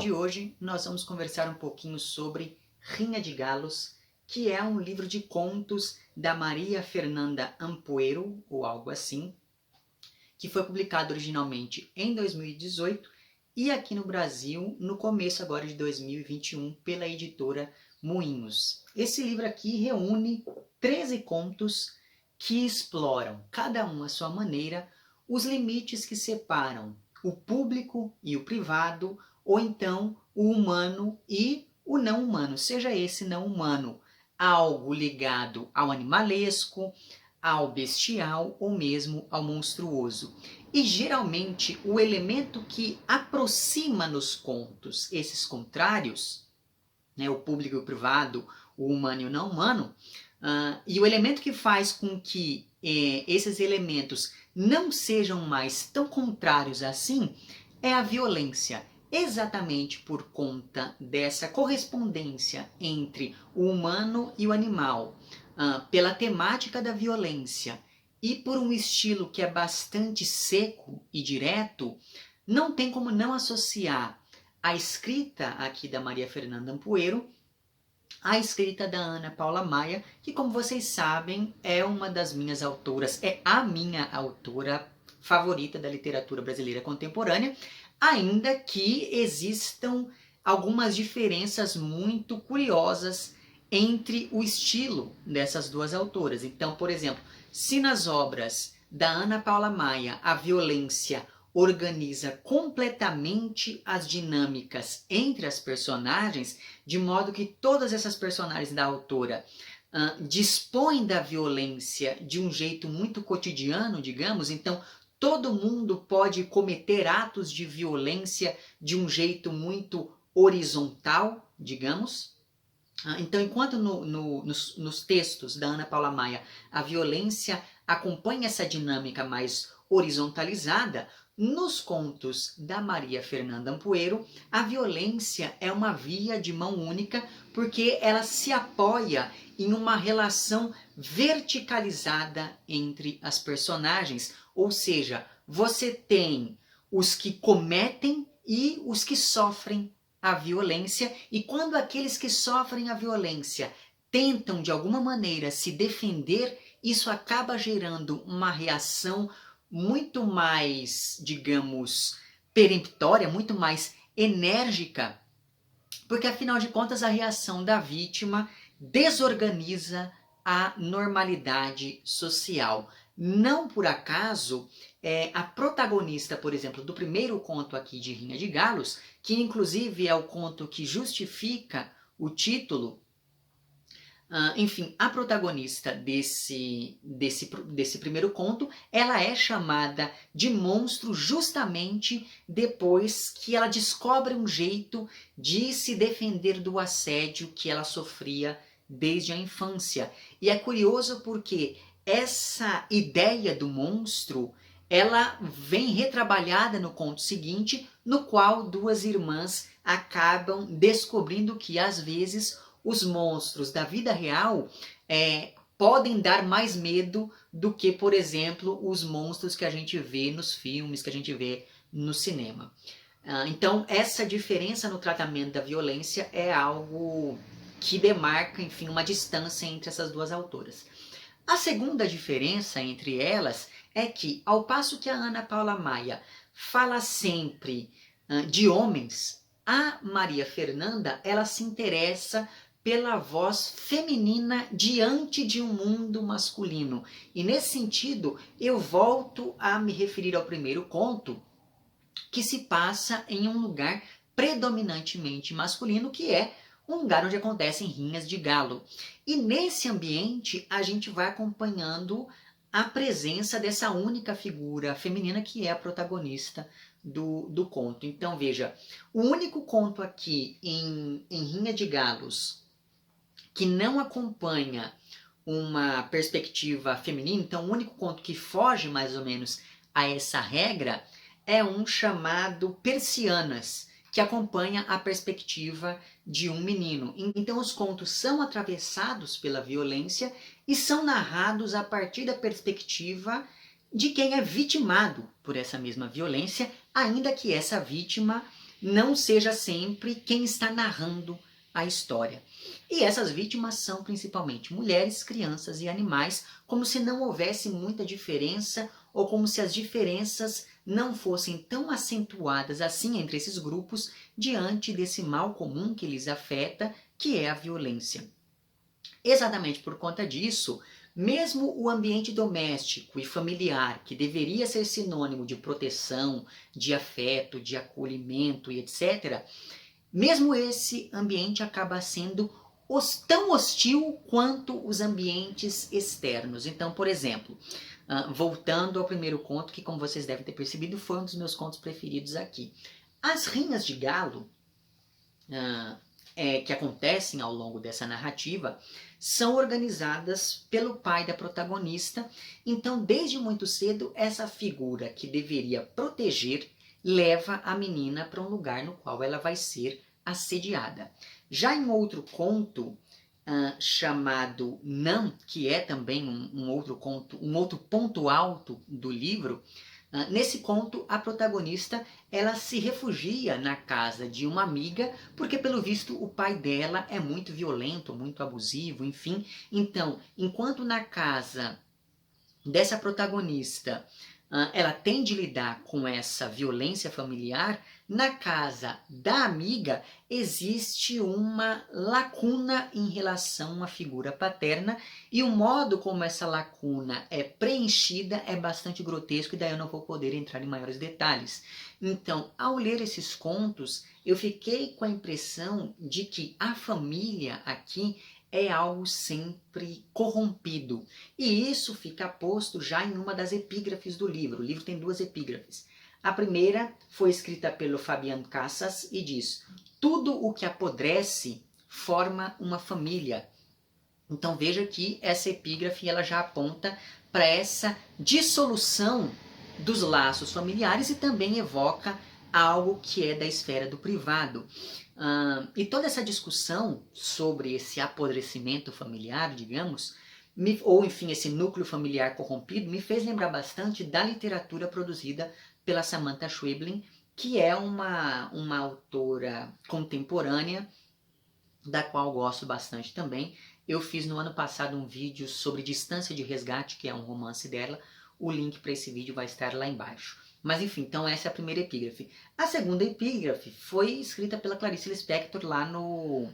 de hoje nós vamos conversar um pouquinho sobre Rinha de Galos, que é um livro de contos da Maria Fernanda Ampuero, ou algo assim, que foi publicado originalmente em 2018 e aqui no Brasil no começo agora de 2021 pela editora Moinhos. Esse livro aqui reúne 13 contos que exploram, cada um à sua maneira, os limites que separam o público e o privado, ou então o humano e o não humano, seja esse não humano algo ligado ao animalesco, ao bestial ou mesmo ao monstruoso. E geralmente o elemento que aproxima nos contos esses contrários, né, o público e o privado, o humano e o não humano, e o elemento que faz com que esses elementos não sejam mais tão contrários assim, é a violência. Exatamente por conta dessa correspondência entre o humano e o animal, pela temática da violência e por um estilo que é bastante seco e direto, não tem como não associar a escrita aqui da Maria Fernanda Ampuero à escrita da Ana Paula Maia, que, como vocês sabem, é uma das minhas autoras, é a minha autora favorita da literatura brasileira contemporânea, ainda que existam algumas diferenças muito curiosas entre o estilo dessas duas autoras. Então, por exemplo, se nas obras da Ana Paula Maia a violência organiza completamente as dinâmicas entre as personagens, de modo que todas essas personagens da autora dispõem da violência de um jeito muito cotidiano, digamos, então todo mundo pode cometer atos de violência de um jeito muito horizontal, digamos. Então, enquanto nos textos da Ana Paula Maia a violência acompanha essa dinâmica mais horizontalizada, nos contos da Maria Fernanda Ampuero, a violência é uma via de mão única porque ela se apoia em uma relação verticalizada entre as personagens, ou seja, você tem os que cometem e os que sofrem a violência, e quando aqueles que sofrem a violência tentam de alguma maneira se defender, isso acaba gerando uma reação muito mais, digamos, peremptória, muito mais enérgica, porque afinal de contas a reação da vítima desorganiza a normalidade social. Não por acaso, a protagonista, por exemplo, do primeiro conto aqui de Rinha de Galos, que inclusive é o conto que justifica o título, enfim, a protagonista desse primeiro conto, ela é chamada de monstro justamente depois que ela descobre um jeito de se defender do assédio que ela sofria desde a infância. E é curioso porque essa ideia do monstro, ela vem retrabalhada no conto seguinte, no qual duas irmãs acabam descobrindo que às vezes os monstros da vida real podem dar mais medo do que, por exemplo, os monstros que a gente vê nos filmes, que a gente vê no cinema. Então, essa diferença no tratamento da violência é algo que demarca, enfim, uma distância entre essas duas autoras. A segunda diferença entre elas é que, ao passo que a Ana Paula Maia fala sempre de homens, a Maria Fernanda, ela se interessa pela voz feminina diante de um mundo masculino. E nesse sentido, eu volto a me referir ao primeiro conto, que se passa em um lugar predominantemente masculino, que é um lugar onde acontecem rinhas de galo. E nesse ambiente, a gente vai acompanhando a presença dessa única figura feminina que é a protagonista do conto. Então, veja, o único conto aqui em Rinha de Galos que não acompanha uma perspectiva feminina, então o único conto que foge mais ou menos a essa regra é um chamado Persianas, que acompanha a perspectiva de um menino. Então os contos são atravessados pela violência e são narrados a partir da perspectiva de quem é vitimado por essa mesma violência, ainda que essa vítima não seja sempre quem está narrando a história. E essas vítimas são principalmente mulheres, crianças e animais, como se não houvesse muita diferença ou como se as diferenças não fossem tão acentuadas assim entre esses grupos diante desse mal comum que lhes afeta, que é a violência. Exatamente por conta disso, mesmo o ambiente doméstico e familiar, que deveria ser sinônimo de proteção, de afeto, de acolhimento e etc., mesmo esse ambiente acaba sendo tão hostil quanto os ambientes externos. Então, por exemplo, voltando ao primeiro conto, que como vocês devem ter percebido, foi um dos meus contos preferidos aqui. As rinhas de galo, que acontecem ao longo dessa narrativa, são organizadas pelo pai da protagonista. Então, desde muito cedo, essa figura que deveria proteger leva a menina para um lugar no qual ela vai ser assediada. Já em outro conto, chamado Nan, que é também um outro conto, um outro ponto alto do livro, nesse conto a protagonista ela se refugia na casa de uma amiga porque pelo visto o pai dela é muito violento, muito abusivo, enfim. Então, enquanto na casa dessa protagonista ela tem de lidar com essa violência familiar, na casa da amiga existe uma lacuna em relação à figura paterna e o modo como essa lacuna é preenchida é bastante grotesco e daí eu não vou poder entrar em maiores detalhes. Então, ao ler esses contos, eu fiquei com a impressão de que a família aqui é algo sempre corrompido. E isso fica posto já em uma das epígrafes do livro. O livro tem 2 epígrafes. A primeira foi escrita pelo Fabian Casas e diz: tudo o que apodrece forma uma família. Então veja que essa epígrafe ela já aponta para essa dissolução dos laços familiares e também evoca algo que é da esfera do privado. E toda essa discussão sobre esse apodrecimento familiar, digamos, ou enfim, esse núcleo familiar corrompido, me fez lembrar bastante da literatura produzida pela Samantha Schweblin, que é uma autora contemporânea, da qual gosto bastante também. Eu fiz no ano passado um vídeo sobre Distância de Resgate, que é um romance dela. O link para esse vídeo vai estar lá embaixo. Mas enfim, então essa é a primeira epígrafe. A segunda epígrafe foi escrita pela Clarice Lispector lá no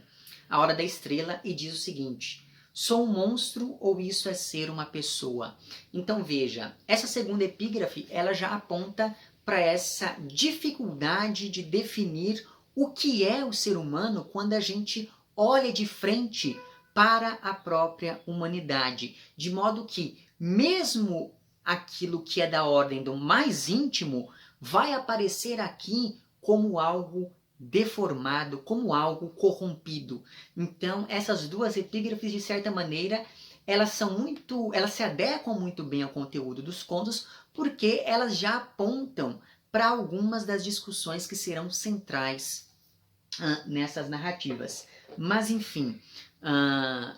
A Hora da Estrela e diz o seguinte: sou um monstro ou isso é ser uma pessoa? Então veja, essa segunda epígrafe ela já aponta para essa dificuldade de definir o que é o ser humano quando a gente olha de frente para a própria humanidade. De modo que, mesmo aquilo que é da ordem do mais íntimo, vai aparecer aqui como algo deformado, como algo corrompido. Então, essas 2 epígrafes, de certa maneira, elas se adequam muito bem ao conteúdo dos contos, porque elas já apontam para algumas das discussões que serão centrais nessas narrativas. Mas enfim,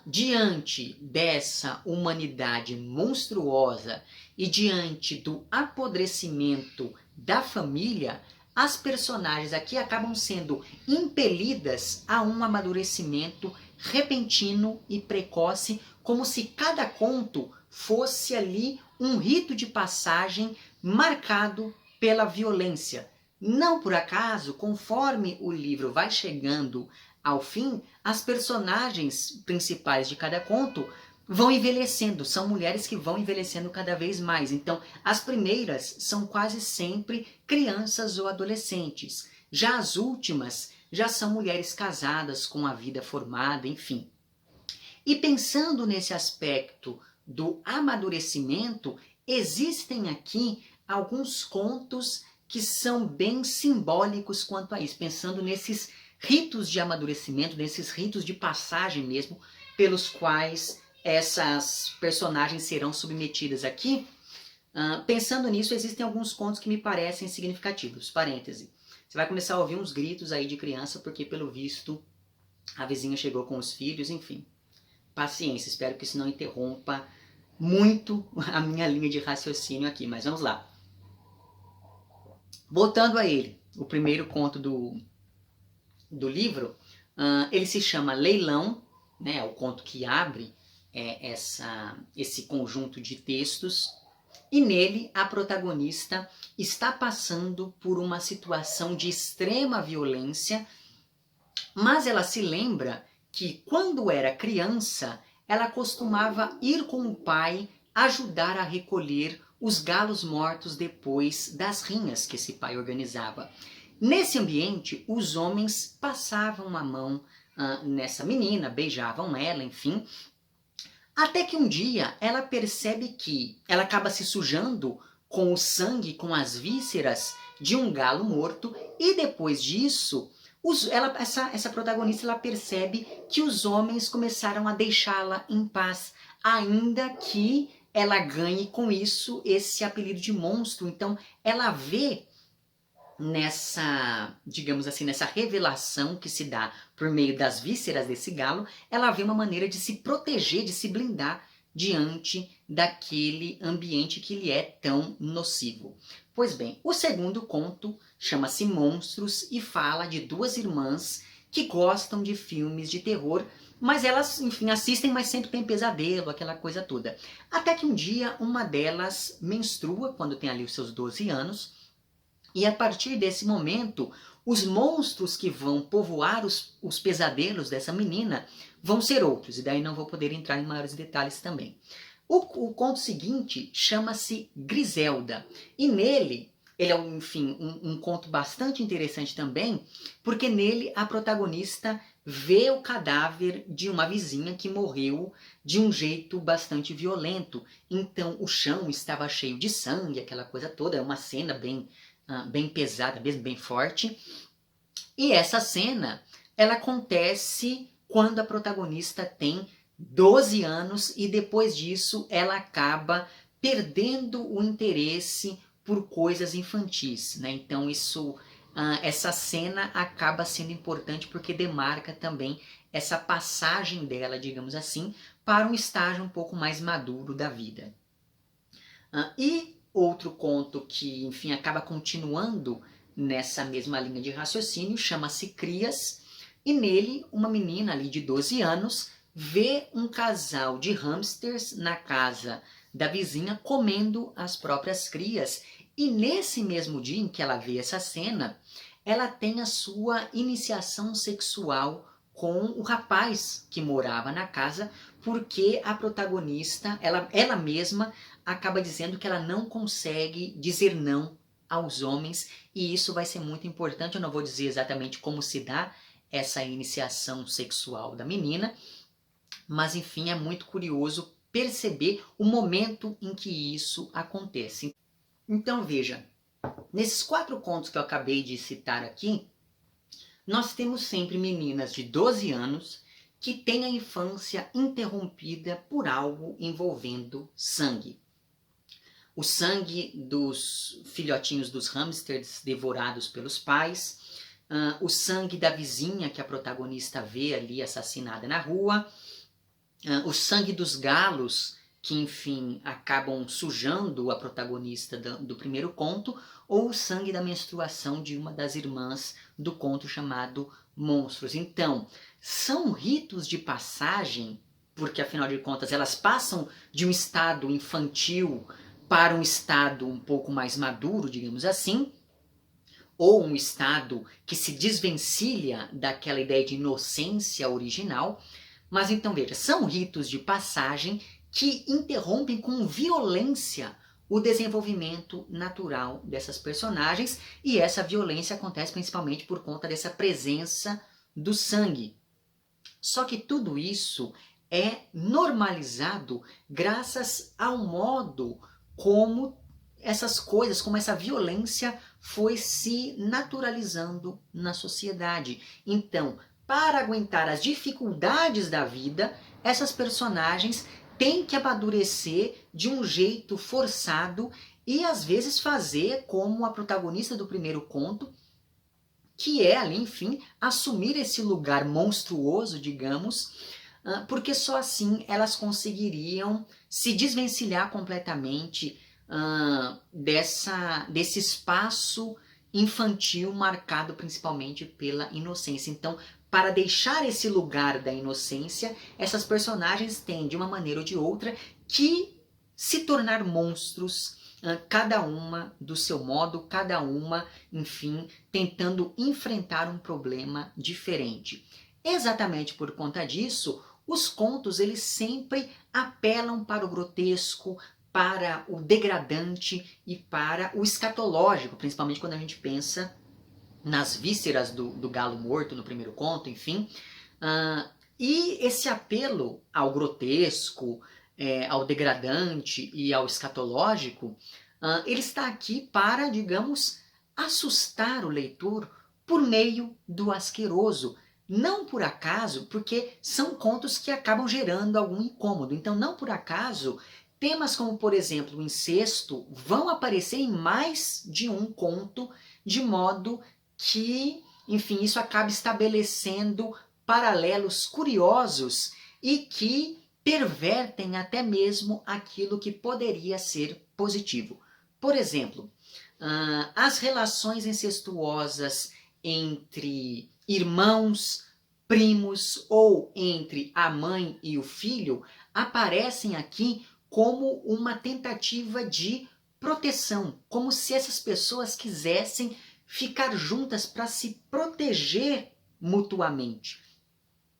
diante dessa humanidade monstruosa e diante do apodrecimento da família, as personagens aqui acabam sendo impelidas a um amadurecimento repentino e precoce, como se cada conto fosse ali um rito de passagem marcado pela violência. Não por acaso, conforme o livro vai chegando ao fim, as personagens principais de cada conto vão envelhecendo, são mulheres que vão envelhecendo cada vez mais. Então, as primeiras são quase sempre crianças ou adolescentes. Já as últimas já são mulheres casadas com a vida formada, enfim. E pensando nesse aspecto do amadurecimento, existem aqui alguns contos que são bem simbólicos quanto a isso, pensando nesses ritos de amadurecimento, nesses ritos de passagem mesmo, pelos quais essas personagens serão submetidas aqui. Pensando nisso, existem alguns contos que me parecem significativos. Parêntese. Você vai começar a ouvir uns gritos aí de criança, porque pelo visto a vizinha chegou com os filhos, enfim. Paciência, espero que isso não interrompa muito a minha linha de raciocínio aqui, mas vamos lá. Voltando a ele, o primeiro conto do livro, ele se chama Leilão, né, é o conto que abre esse conjunto de textos, e nele a protagonista está passando por uma situação de extrema violência, mas ela se lembra que quando era criança, ela costumava ir com o pai ajudar a recolher os galos mortos depois das rinhas que esse pai organizava. Nesse ambiente, os homens passavam a mão nessa menina, beijavam ela, enfim. Até que um dia ela percebe que ela acaba se sujando com o sangue, com as vísceras de um galo morto, e depois disso, essa protagonista ela percebe que os homens começaram a deixá-la em paz, ainda que ela ganhe com isso esse apelido de monstro. Então ela vê nessa, digamos assim, nessa revelação que se dá por meio das vísceras desse galo, ela vê uma maneira de se proteger, de se blindar diante daquele ambiente que lhe é tão nocivo. Pois bem, o segundo conto chama-se Monstros e fala de duas irmãs que gostam de filmes de terror, mas elas, enfim, assistem, mas sempre tem pesadelo, aquela coisa toda. Até que um dia uma delas menstrua, quando tem ali os seus 12 anos, e a partir desse momento, os monstros que vão povoar os pesadelos dessa menina vão ser outros, e daí não vou poder entrar em maiores detalhes também. O conto seguinte chama-se Griselda, e nele, ele é, enfim, um conto bastante interessante também, porque nele a protagonista vê o cadáver de uma vizinha que morreu de um jeito bastante violento. Então o chão estava cheio de sangue, aquela coisa toda, é uma cena bem pesada, mesmo bem forte. E essa cena, ela acontece quando a protagonista tem 12 anos e depois disso ela acaba perdendo o interesse por coisas infantis, né? Então essa cena acaba sendo importante porque demarca também essa passagem dela, digamos assim, para um estágio um pouco mais maduro da vida. E outro conto que, enfim, acaba continuando nessa mesma linha de raciocínio chama-se Crias, e nele uma menina ali de 12 anos vê um casal de hamsters na casa da vizinha comendo as próprias crias, e nesse mesmo dia em que ela vê essa cena, ela tem a sua iniciação sexual com o rapaz que morava na casa, porque a protagonista, ela mesma, acaba dizendo que ela não consegue dizer não aos homens, e isso vai ser muito importante. Eu não vou dizer exatamente como se dá essa iniciação sexual da menina, mas enfim, é muito curioso perceber o momento em que isso acontece. Então veja, nesses 4 contos que eu acabei de citar aqui, nós temos sempre meninas de 12 anos que têm a infância interrompida por algo envolvendo sangue. O sangue dos filhotinhos dos hamsters devorados pelos pais, o sangue da vizinha que a protagonista vê ali assassinada na rua, o sangue dos galos que, enfim, acabam sujando a protagonista do primeiro conto, ou o sangue da menstruação de uma das irmãs do conto chamado Monstros. Então, são ritos de passagem, porque afinal de contas elas passam de um estado infantil para um estado um pouco mais maduro, digamos assim, ou um estado que se desvencilha daquela ideia de inocência original. Mas então veja, são ritos de passagem que interrompem com violência o desenvolvimento natural dessas personagens, e essa violência acontece principalmente por conta dessa presença do sangue. Só que tudo isso é normalizado graças ao modo como essas coisas, como essa violência foi se naturalizando na sociedade. Então, para aguentar as dificuldades da vida, essas personagens têm que amadurecer de um jeito forçado e às vezes fazer como a protagonista do primeiro conto, que é ali, enfim, assumir esse lugar monstruoso, digamos, porque só assim elas conseguiriam se desvencilhar completamente desse espaço infantil marcado principalmente pela inocência. Então, para deixar esse lugar da inocência, essas personagens têm, de uma maneira ou de outra, que se tornar monstros, cada uma do seu modo, cada uma, enfim, tentando enfrentar um problema diferente. Exatamente por conta disso, os contos eles sempre apelam para o grotesco, para o degradante e para o escatológico, principalmente quando a gente pensa nas vísceras do galo morto no primeiro conto, enfim. E esse apelo ao grotesco, ao degradante e ao escatológico, ele está aqui para, digamos, assustar o leitor por meio do asqueroso. Não por acaso, porque são contos que acabam gerando algum incômodo. Então, não por acaso, temas como, por exemplo, o incesto vão aparecer em mais de um conto, de modo que, enfim, isso acaba estabelecendo paralelos curiosos e que pervertem até mesmo aquilo que poderia ser positivo. Por exemplo, as relações incestuosas entre irmãos, primos ou entre a mãe e o filho aparecem aqui como uma tentativa de proteção, como se essas pessoas quisessem ficar juntas para se proteger mutuamente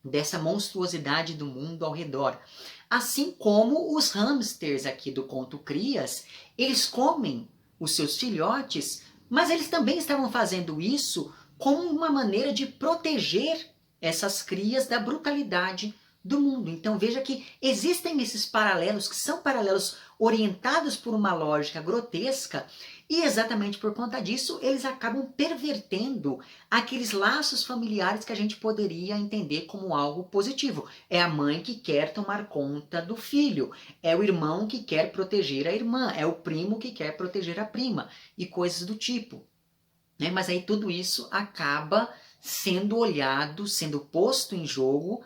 dessa monstruosidade do mundo ao redor. Assim como os hamsters aqui do conto Crias, eles comem os seus filhotes, mas eles também estavam fazendo isso como uma maneira de proteger essas crias da brutalidade do mundo. Então veja que existem esses paralelos, que são paralelos orientados por uma lógica grotesca, e exatamente por conta disso eles acabam pervertendo aqueles laços familiares que a gente poderia entender como algo positivo. É a mãe que quer tomar conta do filho, é o irmão que quer proteger a irmã, é o primo que quer proteger a prima, e coisas do tipo. Mas aí tudo isso acaba sendo olhado, sendo posto em jogo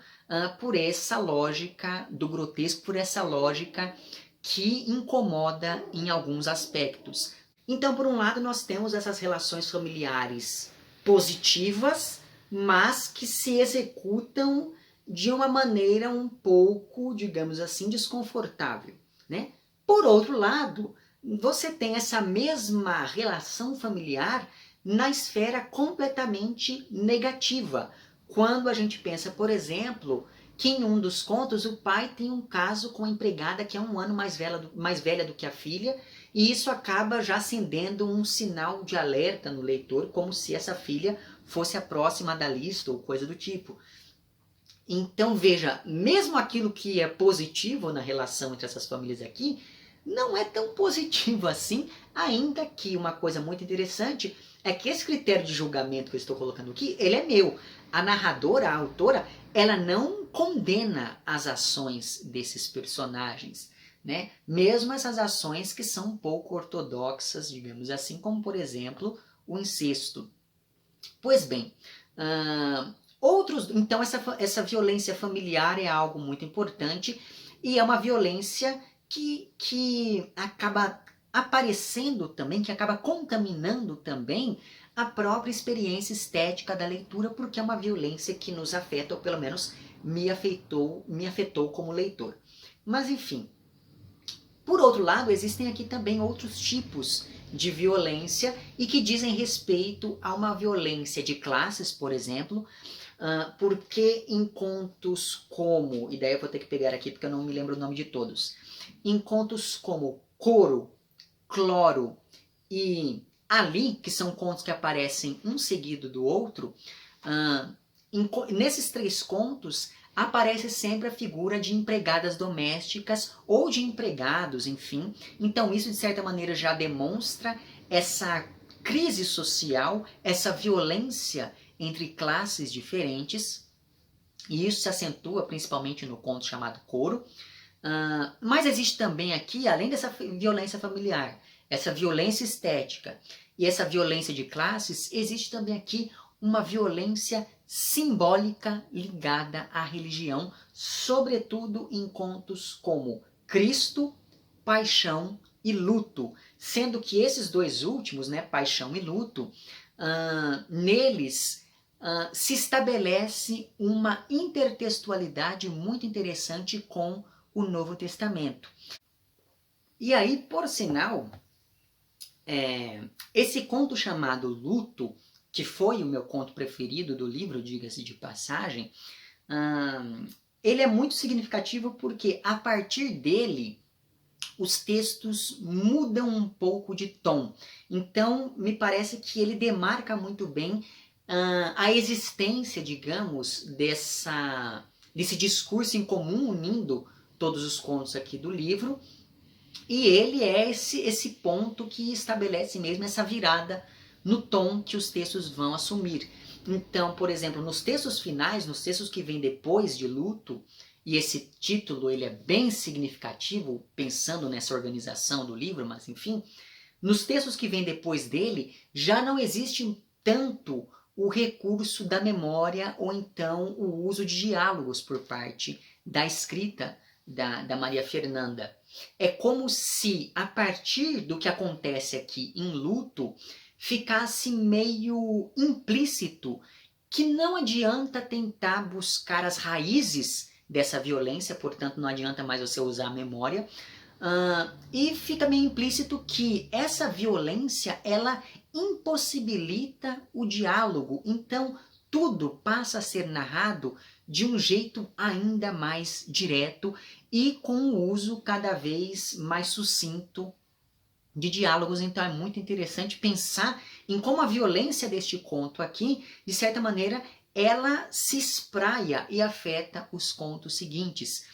por essa lógica do grotesco, por essa lógica que incomoda em alguns aspectos. Então, por um lado, nós temos essas relações familiares positivas, mas que se executam de uma maneira um pouco, digamos assim, desconfortável, né? Por outro lado, você tem essa mesma relação familiar na esfera completamente negativa. Quando a gente pensa, por exemplo, que em um dos contos o pai tem um caso com a empregada que é um ano mais velha do que a filha, e isso acaba já acendendo um sinal de alerta no leitor, como se essa filha fosse a próxima da lista ou coisa do tipo. Então veja, mesmo aquilo que é positivo na relação entre essas famílias aqui, não é tão positivo assim, ainda que uma coisa muito interessante é que esse critério de julgamento que eu estou colocando aqui, ele é meu. A narradora, a autora, ela não condena as ações desses personagens, né? Mesmo essas ações que são um pouco ortodoxas, digamos assim, como por exemplo o incesto. Pois bem, então essa violência familiar é algo muito importante e é uma violência que acaba aparecendo também, que acaba contaminando também a própria experiência estética da leitura, porque é uma violência que nos afeta, ou pelo menos me afetou como leitor. Mas enfim, por outro lado, existem aqui também outros tipos de violência e que dizem respeito a uma violência de classes, por exemplo, porque em contos como, e daí eu vou ter que pegar aqui porque eu não me lembro o nome de todos, em contos como Coro, Cloro e Ali, que são contos que aparecem um seguido do outro, nesses três contos aparece sempre a figura de empregadas domésticas ou de empregados, enfim. Então isso de certa maneira já demonstra essa crise social, essa violência entre classes diferentes, e isso se acentua principalmente no conto chamado Coro. Mas existe também aqui, além dessa violência familiar, essa violência estética e essa violência de classes, existe também aqui uma violência simbólica ligada à religião, sobretudo em contos como Cristo, Paixão, e Luto, sendo que esses dois últimos, né, Paixão e Luto, neles se estabelece uma intertextualidade muito interessante com o Novo Testamento. E aí, por sinal, esse conto chamado Luto, que foi o meu conto preferido do livro, diga-se de passagem, ele é muito significativo porque a partir dele os textos mudam um pouco de tom. Então, me parece que ele demarca muito bem a existência, digamos, desse discurso em comum unindo todos os contos aqui do livro. E ele é esse ponto que estabelece mesmo essa virada no tom que os textos vão assumir. Então, por exemplo, nos textos finais, nos textos que vêm depois de Luto, e esse título ele é bem significativo, pensando nessa organização do livro, mas enfim, nos textos que vêm depois dele, já não existe tanto o recurso da memória ou então o uso de diálogos por parte da escrita da Maria Fernanda. É como se, a partir do que acontece aqui em Luto, ficasse meio implícito que não adianta tentar buscar as raízes dessa violência, portanto não adianta mais você usar a memória, e fica meio implícito que essa violência ela impossibilita o diálogo, então tudo passa a ser narrado de um jeito ainda mais direto e com um uso cada vez mais sucinto de diálogos. Então é muito interessante pensar em como a violência deste conto aqui, de certa maneira, ela se espraia e afeta os contos seguintes.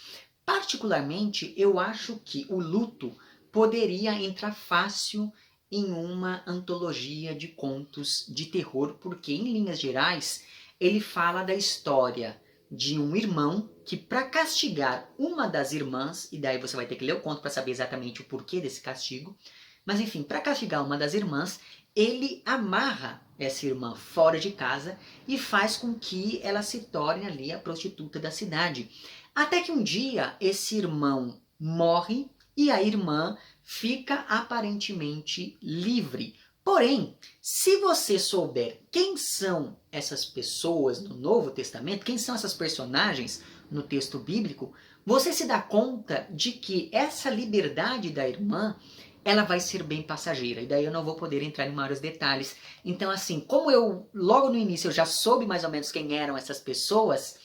Particularmente, eu acho que o Luto poderia entrar fácil em uma antologia de contos de terror, porque, em linhas gerais, ele fala da história de um irmão que, para castigar uma das irmãs, e daí você vai ter que ler o conto para saber exatamente o porquê desse castigo, mas enfim, para castigar uma das irmãs, ele amarra essa irmã fora de casa e faz com que ela se torne ali a prostituta da cidade. Até que um dia esse irmão morre e a irmã fica aparentemente livre. Porém, se você souber quem são essas pessoas no Novo Testamento, quem são essas personagens no texto bíblico, você se dá conta de que essa liberdade da irmã ela vai ser bem passageira, e daí eu não vou poder entrar em maiores detalhes. Então, assim, como eu, logo no início, eu já soube mais ou menos quem eram essas pessoas,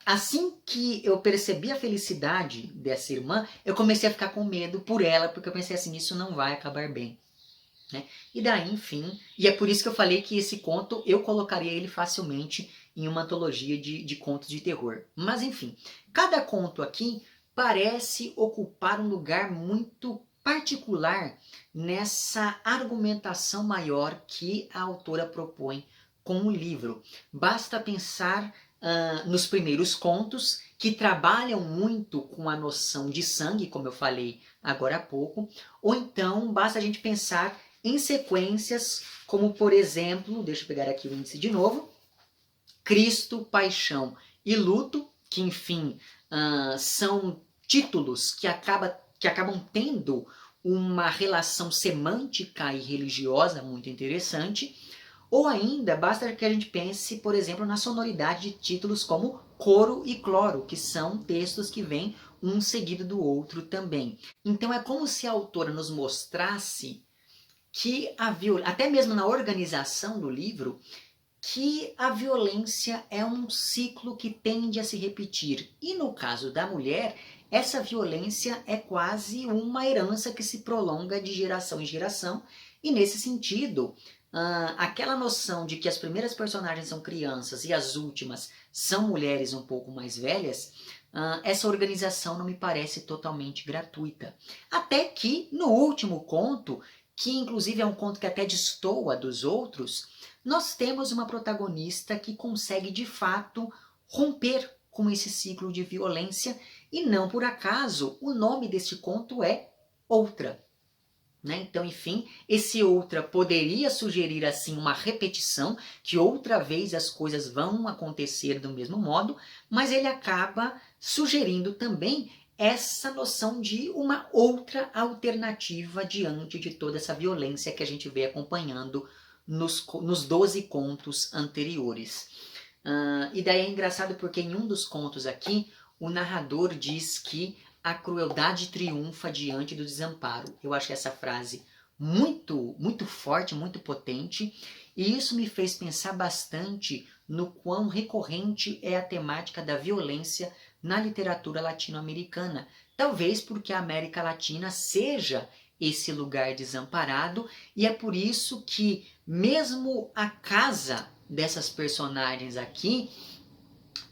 assim que eu percebi a felicidade dessa irmã, eu comecei a ficar com medo por ela, porque eu pensei assim, isso não vai acabar bem. Né? E daí, enfim, e é por isso que eu falei que esse conto, eu colocaria ele facilmente em uma antologia de contos de terror. Mas enfim, cada conto aqui parece ocupar um lugar muito particular nessa argumentação maior que a autora propõe com o livro. Basta pensar nos primeiros contos, que trabalham muito com a noção de sangue, como eu falei agora há pouco, ou então basta a gente pensar em sequências como, por exemplo, deixa eu pegar aqui o índice de novo, Cristo, Paixão e Luto, que enfim são títulos que acabam tendo uma relação semântica e religiosa muito interessante, ou ainda basta que a gente pense, por exemplo, na sonoridade de títulos como Coro e Cloro, que são textos que vêm um seguido do outro também. Então é como se a autora nos mostrasse que até mesmo na organização do livro, que a violência é um ciclo que tende a se repetir. E no caso da mulher, essa violência é quase uma herança que se prolonga de geração em geração. E nesse sentido, aquela noção de que as primeiras personagens são crianças e as últimas são mulheres um pouco mais velhas, essa organização não me parece totalmente gratuita. Até que, no último conto, que inclusive é um conto que até destoa dos outros, nós temos uma protagonista que consegue de fato romper com esse ciclo de violência, e não por acaso o nome deste conto é Outra. Né? Então, enfim, esse Outra poderia sugerir assim uma repetição, que outra vez as coisas vão acontecer do mesmo modo, mas ele acaba sugerindo também essa noção de uma outra alternativa diante de toda essa violência que a gente vem acompanhando nos 12 contos anteriores. E daí é engraçado porque em um dos contos aqui, o narrador diz que a crueldade triunfa diante do desamparo. Eu achei essa frase muito, muito forte, muito potente, e isso me fez pensar bastante no quão recorrente é a temática da violência na literatura latino-americana. Talvez porque a América Latina seja esse lugar desamparado, e é por isso que mesmo a casa dessas personagens aqui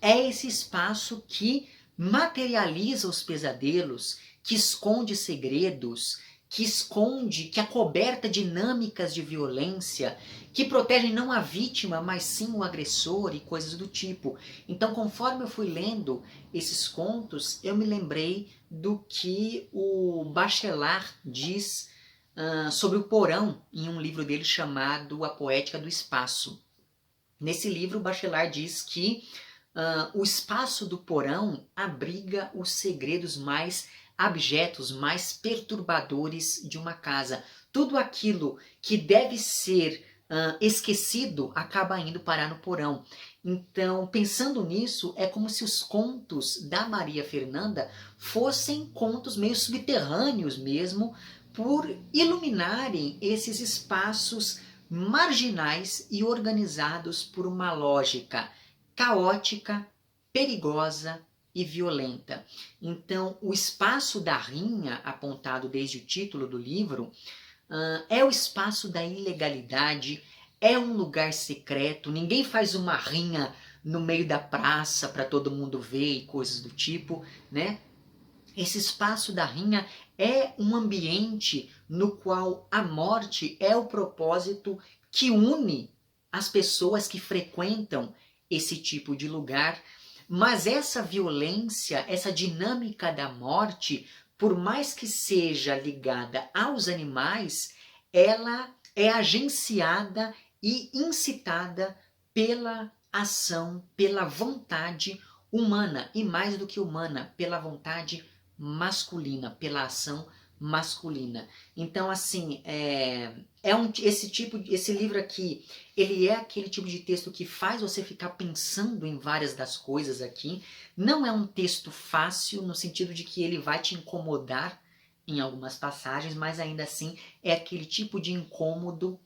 é esse espaço que materializa os pesadelos, que esconde segredos, que acoberta dinâmicas de violência, que protegem não a vítima, mas sim o agressor e coisas do tipo. Então, conforme eu fui lendo esses contos, eu me lembrei do que o Bachelard diz sobre o porão em um livro dele chamado A Poética do Espaço. Nesse livro, o Bachelard diz que o espaço do porão abriga os segredos mais abjetos, mais perturbadores de uma casa. Tudo aquilo que deve ser esquecido acaba indo parar no porão. Então, pensando nisso, é como se os contos da Maria Fernanda fossem contos meio subterrâneos mesmo, por iluminarem esses espaços marginais e organizados por uma lógica caótica, perigosa e violenta. Então, o espaço da rinha, apontado desde o título do livro, é o espaço da ilegalidade, é um lugar secreto, ninguém faz uma rinha no meio da praça para todo mundo ver e coisas do tipo, né? Esse espaço da rinha é um ambiente no qual a morte é o propósito que une as pessoas que frequentam esse tipo de lugar. Mas essa violência, essa dinâmica da morte, por mais que seja ligada aos animais, ela é agenciada e incitada pela ação, pela vontade humana, e mais do que humana, pela vontade masculina, pela ação masculina. Então, assim, esse livro aqui, ele é aquele tipo de texto que faz você ficar pensando em várias das coisas aqui. Não é um texto fácil, no sentido de que ele vai te incomodar em algumas passagens, mas ainda assim é aquele tipo de incômodo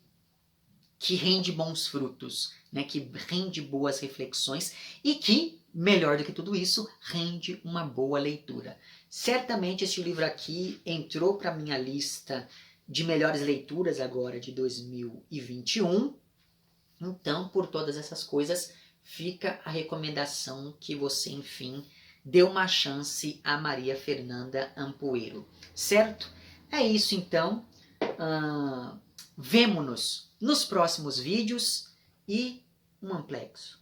que rende bons frutos, né? Que rende boas reflexões e que, melhor do que tudo isso, rende uma boa leitura. Certamente este livro aqui entrou para minha lista de melhores leituras agora de 2021. Então, por todas essas coisas, fica a recomendação que você, enfim, dê uma chance a Maria Fernanda Ampuero. Certo? É isso então. Vemo-nos nos próximos vídeos e um amplexo.